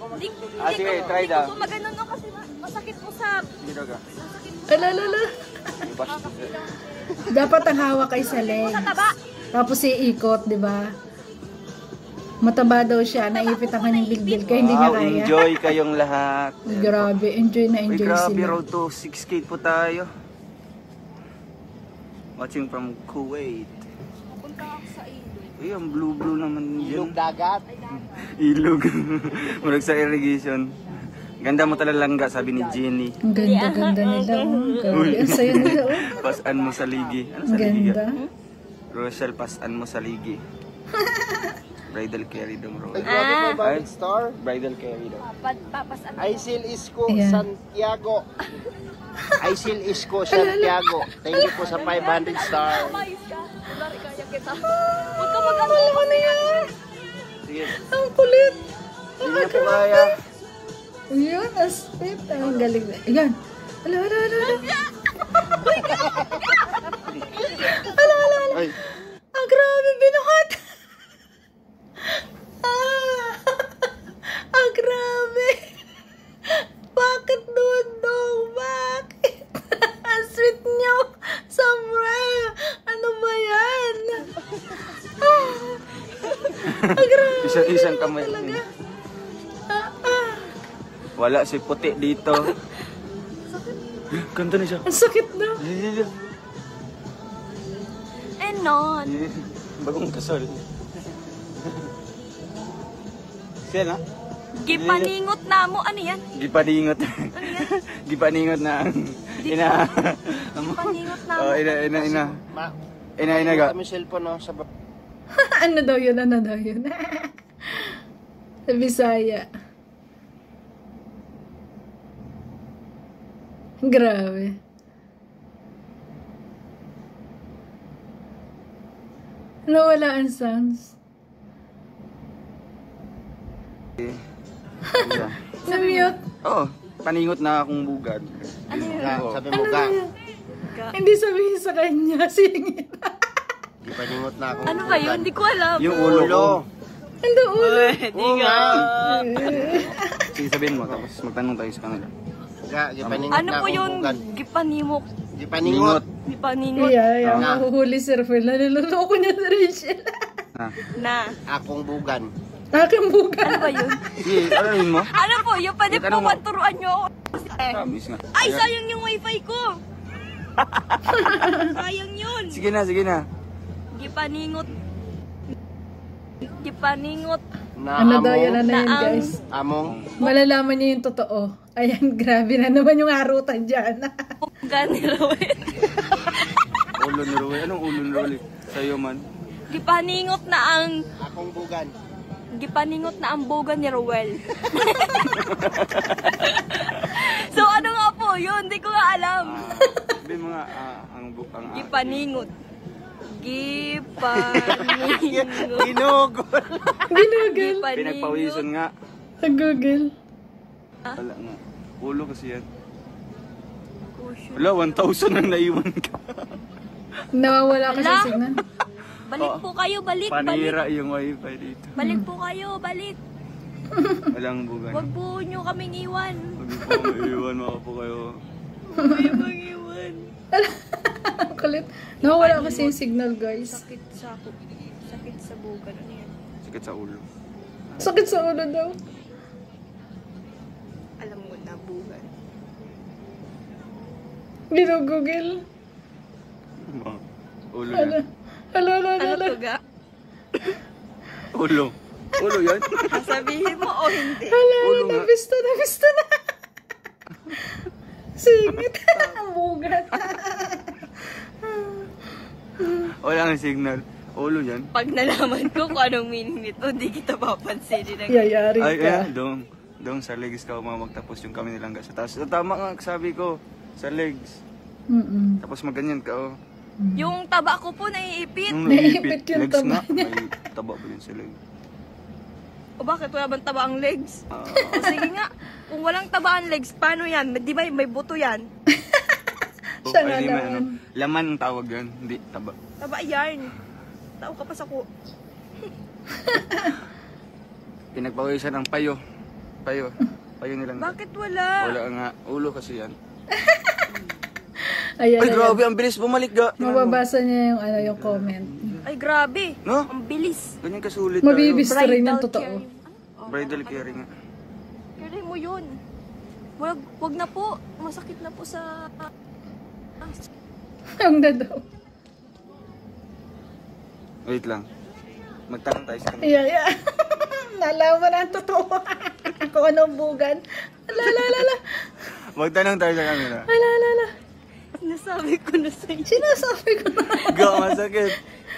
Speaker 1: Hindi,
Speaker 3: Sige, try daw.
Speaker 1: Kung maganon no kasi masakit po sa...
Speaker 3: Dito ka.
Speaker 2: Alalala. Dapat ang hawak ay sa leg.
Speaker 1: Sa taba.
Speaker 2: Tapos iikot, di ba? Mataba daw siya, naipit ang kanyang bilbil kaya hindi niya
Speaker 3: Wow,
Speaker 2: kaya.
Speaker 3: enjoy kayong lahat.
Speaker 2: Grabe, enjoy na
Speaker 3: Uy,
Speaker 2: enjoy
Speaker 3: grabe,
Speaker 2: sila.
Speaker 3: road to 6K po tayo. Watching from Kuwait.
Speaker 1: Punta ako sa ilog.
Speaker 3: Uy, ang blue-blue naman
Speaker 4: Ilog
Speaker 3: dyan.
Speaker 4: dagat.
Speaker 3: Ilog. Murag sa irrigation. Ganda mo talaga, sabi ni Jenny.
Speaker 2: Ang ganda-ganda nila. Oh. Grabe, ang saya nila. Oh.
Speaker 3: Pasan mo sa ligi. Ano
Speaker 2: Ang
Speaker 3: sa ligi?
Speaker 2: ganda.
Speaker 3: Rochelle, pasan mo sa ligi. Bridal carry daw,
Speaker 4: Ay,
Speaker 3: Rochelle.
Speaker 4: grabe mo Barbie Star.
Speaker 3: Bridal carry daw.
Speaker 1: Papasan.
Speaker 4: Aisil Isko
Speaker 2: Ayan.
Speaker 4: Santiago. Aisil Isko Santiago. Thank you po sa 500 star.
Speaker 1: Umayos ka. Dari kaya kita. Huwag ka mag-alala na yan.
Speaker 3: Sige,
Speaker 2: Ang kulit.
Speaker 3: hindi na po kaya.
Speaker 2: Yun, ang sweet. Ang galing. Ayan. Ala, ala, ala. Ala.
Speaker 3: Ay,
Speaker 2: Ang grabe, binuhat. Ang grabe. Bakit dudong? Bakit? Ang sweet niyo. Sobra. Ano ba yan? Ang grabe.
Speaker 3: isang kamay. Wala si puti dito. Ganda na siya.
Speaker 2: Ang sakit na.
Speaker 1: Enon.
Speaker 3: Bagong kasal. Siya na?
Speaker 1: Gipaningot na mo. Ano yan?
Speaker 3: Gipaningot. Gipaningot na ang ina.
Speaker 1: Gipaningot na mo.
Speaker 3: Oh, ina.
Speaker 4: Ma,
Speaker 3: Ina ga.
Speaker 4: kami cellphone no, sa baba.
Speaker 2: Ano daw yun? Ano daw yun? Sa Bisaya. Grabe. Nawala ang sounds. Na-mute.
Speaker 3: Oh, paningot na akong bugad. Oo.
Speaker 4: Sabi mo ka.
Speaker 2: Hindi sabihin sa kanya. Singit.
Speaker 4: Ipaningot na ako.
Speaker 1: Ano ba yun? Hindi ko alam.
Speaker 3: Yung ulo ko.
Speaker 2: Ano ulo?
Speaker 4: Oo nga.
Speaker 3: Sige, sabihin mo, tapos magtanong tayo sa kanila.
Speaker 4: Ipaningot
Speaker 1: Ano
Speaker 4: na
Speaker 1: po
Speaker 4: akong
Speaker 1: yung
Speaker 4: bugan.
Speaker 1: gipanimok?
Speaker 4: Ipaningot.
Speaker 1: Gipaningot
Speaker 2: Yeah,
Speaker 4: Na.
Speaker 2: mahuhuli si Rafael. Naliloko niya si Rachel.
Speaker 3: Ha?
Speaker 1: na.
Speaker 4: Akong bugan.
Speaker 2: Aking buka.
Speaker 1: Ano ba yun?
Speaker 3: Sige, ano yun mo?
Speaker 1: Ano po? Yung pwede
Speaker 3: Tanong
Speaker 1: po
Speaker 3: mo.
Speaker 1: maturuan nyo ako.
Speaker 3: Sabis nga.
Speaker 1: Ay, sayang yung wifi ko. Sayang yun.
Speaker 3: Sige na.
Speaker 1: Gipaningot. Gipaningot.
Speaker 4: Na
Speaker 2: Ano daw
Speaker 4: among-
Speaker 2: yun? Ano yun,
Speaker 1: Naang-
Speaker 2: guys?
Speaker 4: Among.
Speaker 2: Malalaman niyo yung totoo. Ayan, grabe na naman yung arutan dyan.
Speaker 1: Ganiro.
Speaker 3: Ulo ni Roy. Anong ulo ni Roy? Sa'yo man.
Speaker 1: Gipaningot na ang...
Speaker 4: Akong bugan.
Speaker 1: Gipaningot na ang boga ni Rowel. So ano nga po yun? Hindi ko nga alam.
Speaker 3: Sabihin mo nga, ang
Speaker 1: Gipaningot. Gipaningot.
Speaker 4: Ginugol.
Speaker 2: Ginugol.
Speaker 1: Gipaningot.
Speaker 3: pinagpawisan nga.
Speaker 2: Sa Google.
Speaker 3: Wala nga. Ulo kasi yan.
Speaker 1: Cushion.
Speaker 3: Wala, 1,000 ang naiwan ka.
Speaker 2: Nawawala ka sa
Speaker 1: Wala.
Speaker 2: signal.
Speaker 1: Balik po kayo, balik.
Speaker 3: Panira yung wifi dito.
Speaker 1: Balik po kayo, balik.
Speaker 3: Walang bugan.
Speaker 1: Huwag po nyo kaming iwan.
Speaker 3: Huwag niyo po maiiwan, mga po kayo.
Speaker 1: Mag-iwan.
Speaker 2: Ang kulit. Nawawala kasi yung signal, guys.
Speaker 1: Sakit sa buga. Ano yan?
Speaker 3: Sakit sa ulo.
Speaker 2: Sakit sa ulo daw.
Speaker 1: Alam mo na, buga.
Speaker 2: Ginugugil.
Speaker 3: Ulo yan.
Speaker 2: Hala, hala,
Speaker 1: Ano
Speaker 2: hala.
Speaker 1: to ga?
Speaker 3: Ulo. Ulo yan.
Speaker 1: Sabihin mo o hindi?
Speaker 2: Hala,
Speaker 3: Ulo nga.
Speaker 2: nabisto na. Singit. Ang bugat.
Speaker 3: Wala nga signal. Ulo yan.
Speaker 1: Pag nalaman ko kung anong meaning nito, hindi kita papansinin.
Speaker 2: Yayari
Speaker 3: Ay,
Speaker 2: ka.
Speaker 3: Doon sa legs ka magtapos yung kami nilang sa taas. Tama nga, sabi ko. Sa legs.
Speaker 2: Mm-mm.
Speaker 3: Tapos maganyan ka, oh.
Speaker 1: Yung taba ko po naiipit.
Speaker 3: Nung
Speaker 2: Naiipit yung
Speaker 3: legs
Speaker 2: taba
Speaker 3: nga.
Speaker 2: niya.
Speaker 3: May taba po yun sa legs.
Speaker 1: O bakit wala bang taba ang legs?
Speaker 3: Ah,
Speaker 1: O sige nga, kung walang taba ang legs, paano yan? Di ba may buto yan?
Speaker 2: Siya nga
Speaker 3: ay, di man,
Speaker 2: naman.
Speaker 3: laman ang tawag yan. Hindi, taba.
Speaker 1: Taba yarn. Tao ka pa sa ko.
Speaker 3: Pinagpawisan ng payo. Payo nilang.
Speaker 1: Bakit wala?
Speaker 3: Wala nga. Ulo kasi yan.
Speaker 2: Ayan,
Speaker 3: Ay,
Speaker 2: ayan.
Speaker 3: grabe. Ang bilis bumalik ga. Tingnan mo.
Speaker 2: Mababasa niya yung comment.
Speaker 1: Ay grabe.
Speaker 3: No?
Speaker 1: Ang bilis.
Speaker 3: Ganyan kasulit
Speaker 2: Mabibis
Speaker 3: tayo.
Speaker 2: rin yung
Speaker 1: Bridal
Speaker 2: totoo.
Speaker 1: care.
Speaker 3: Bridal care nga.
Speaker 1: Kaya mo yun. Wag na po. Masakit na po sa...
Speaker 2: Ang na daw.
Speaker 3: Wait lang. Magtanong tayo sa kanila.
Speaker 2: Yeah. Nalaman na ang totoo. Kung anong bugan. Ala.
Speaker 3: Magtanong tayo sa kanila.
Speaker 2: Ala.
Speaker 1: Sinasabi ko na sa'yo.
Speaker 2: Sinasabi ko na.
Speaker 3: Ga, masakit.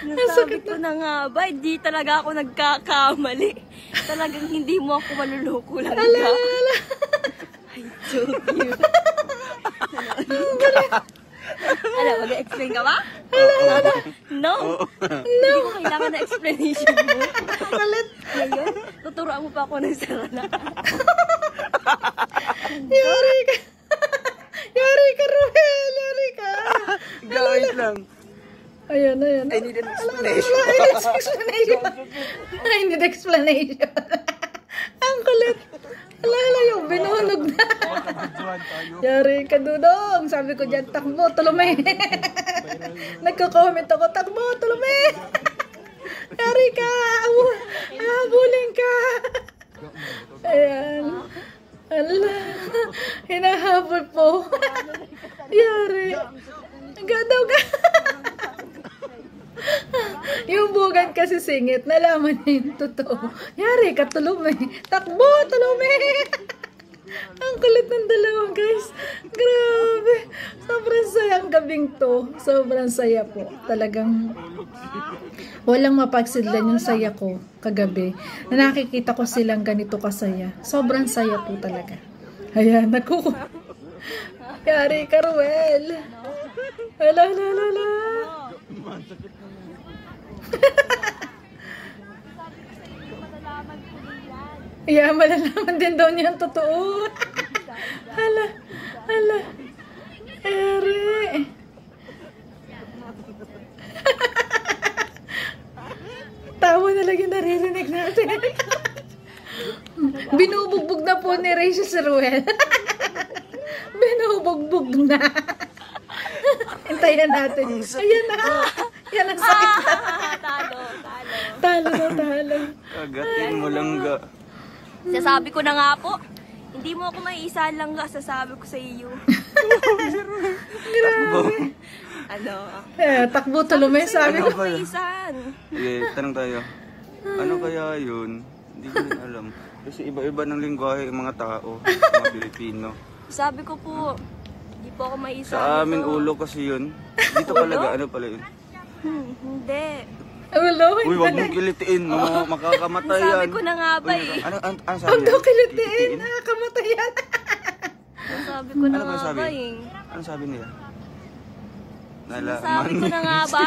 Speaker 1: Nasabi ko na nga ba, hindi talaga ako nagkakamali. Talagang hindi mo ako maluloko lang.
Speaker 2: Ala.
Speaker 1: I told you. Ano, mag-explain ka ba? No. Hindi ko kailangan na explanation mo.
Speaker 2: Kalit.
Speaker 1: Ngayon, tuturuan mo pa ako ng sarala.
Speaker 2: Yari ka. Yari ka, Ruel. Yari ka.
Speaker 3: Ga, wait lang.
Speaker 2: Ayan.
Speaker 3: I need an explanation.
Speaker 2: I need explanation. Ang kulit. Ala, yung binunog na. Yari ka, Dudong. Sabi ko dyan, takbo, tulumay. Nagko-comment ako, takbo, tulumay. Yari ka. Habulin ka. Ayan. Ala. Hinahabol po. Yari. Gadaw ka. Yung bugan kasi singit, nalaman niya yung totoo. Yari ka, tulumay. Takbo, tulumay. Ang kulit ng dalawa, guys. Grabe. Sobrang saya ang gabing to. Sobrang saya po. Talagang walang mapagsidlan yung saya ko kagabi. Na nakikita ko silang ganito kasaya. Sobrang saya po talaga. Ayan, naku. Yari ka, Ruel. Ala. Yeah, malalaman din daw niya ang totoo. Hala. Ere. Tawa na lang yung naririnig natin. Binubugbog na po ni Ray si Ruel. Binubugbog na. Hintayin natin. Ayan na. Yan ang sakit na. Talo.
Speaker 3: Kagatin mo lang, ga.
Speaker 1: Sasabi ko na nga po, hindi mo ako maiisahan lang nga, sasabi ko sa iyo. Ano?
Speaker 2: Takbo tulumay sabi ko.
Speaker 3: Ano kaya?
Speaker 1: Maiisahan.
Speaker 3: Sige, tanong tayo. Ano kaya yun? Hindi ko rin alam. Kasi iba-iba ng lingwahe ng mga tao, mga Pilipino.
Speaker 1: Sabi ko po, hindi po ako maiisahan.
Speaker 3: Sa amin
Speaker 1: nito.
Speaker 3: ulo kasi yun. Dito pala ano pala yun?
Speaker 1: Hindi.
Speaker 2: Ulo.
Speaker 3: Uy, wag mong kilitiin, makakamatay yan.
Speaker 1: Sabi ko na nga ba eh.
Speaker 3: Ano sabi
Speaker 2: Ang
Speaker 3: niya?
Speaker 2: daw kilitiin. Nakakamatay yan.
Speaker 1: Sabi ko na
Speaker 3: Ano ba
Speaker 1: nga
Speaker 3: sabi?
Speaker 1: ba eh.
Speaker 3: Ano sabi niya?
Speaker 1: Sabi ko na nga ba?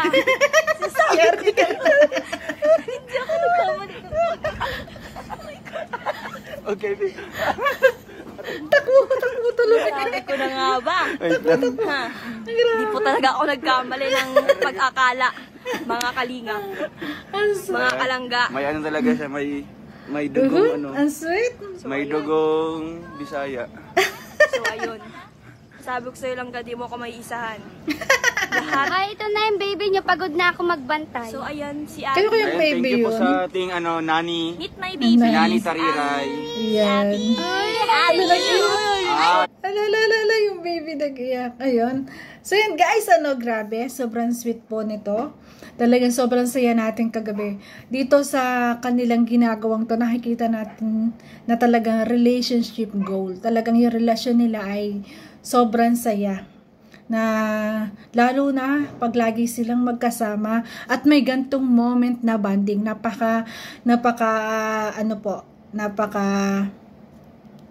Speaker 2: Yari ka.
Speaker 1: Hindi ako nagkamali.
Speaker 3: Okay,
Speaker 2: Takbo tuloy.
Speaker 1: Sabi ko na nga ba?
Speaker 3: wait lang.
Speaker 1: Ha? Hindi po talaga ako nagkamali ng pag-akala. Mga kalinga. Mga kalangga.
Speaker 3: May ano talaga siya, may dugong ano.
Speaker 2: Ang sweet.
Speaker 3: May dugong Bisaya.
Speaker 1: So ayun. Sabi ko sa'yo lang di mo ako maiisahan. Lahat.
Speaker 6: Ay, ito na yung baby niyo. Pagod na ako magbantay.
Speaker 1: So ayan, si
Speaker 2: Kayo
Speaker 1: Abby.
Speaker 2: kayang
Speaker 3: Ayun,
Speaker 2: baby
Speaker 3: thank you po
Speaker 2: yun.
Speaker 3: sa ating nani,
Speaker 1: Meet my baby.
Speaker 3: Nani Tariray.
Speaker 2: Yan.
Speaker 1: Abby.
Speaker 3: Ah,
Speaker 2: Ala, yung baby nag-iyak. Ayun. So yun guys, grabe. Sobrang sweet po nito. Talagang sobrang saya natin kagabi. Dito sa kanilang ginagawang to, nakikita natin na talagang relationship goal. Talagang yung relasyon nila ay sobrang saya. Na lalo na pag lagi silang magkasama at may gantong moment na bonding. Napaka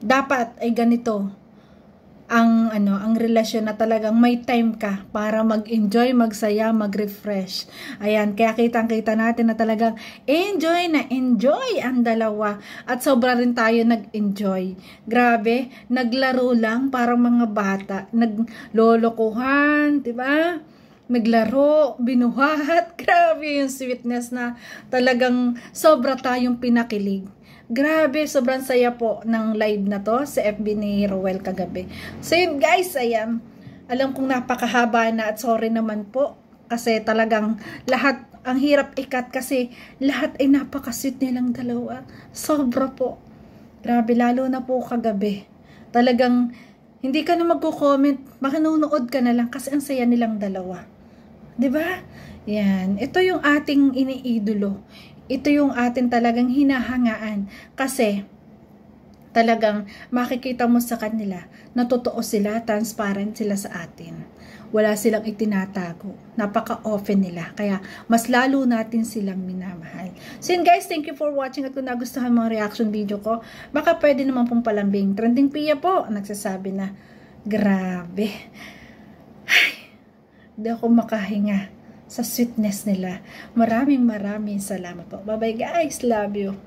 Speaker 2: dapat ay ganito ang relasyon na talagang may time ka para mag-enjoy, magsaya, mag-refresh. Ayan, kaya kitang-kita natin na talagang enjoy ang dalawa at sobra rin tayo nag-enjoy. Grabe, naglaro lang para mga bata, naglolokohan, 'di ba? Naglaro, binuhat. Grabe yung sweetness na talagang sobra tayong pinakilig. Grabe, sobrang saya po ng live na to sa FB ni Roel kagabi. So yun guys, ayan. Alam kong napakahaba na at sorry naman po. Kasi talagang lahat, ang hirap ikat kasi lahat ay napakasweet nilang dalawa. Sobra po. Grabe, lalo na po kagabi. Talagang hindi ka na magko-comment, makanunood ka na lang kasi ang saya nilang dalawa. 'Di ba? Yan, ito yung ating iniidolo. Ito yung atin talagang hinahangaan kasi talagang makikita mo sa kanila na totoo sila, transparent sila sa atin. Wala silang itinatago. Napaka-open nila. Kaya mas lalo natin silang minamahal. So yun guys, thank you for watching at kung nagustuhan mga reaction video ko, baka pwede naman pong palambing. Trending Pia po, nagsasabi na, grabe. Ay, hindi ako makahinga sa sweetness nila. Maraming salamat po. Bye bye guys. Love you.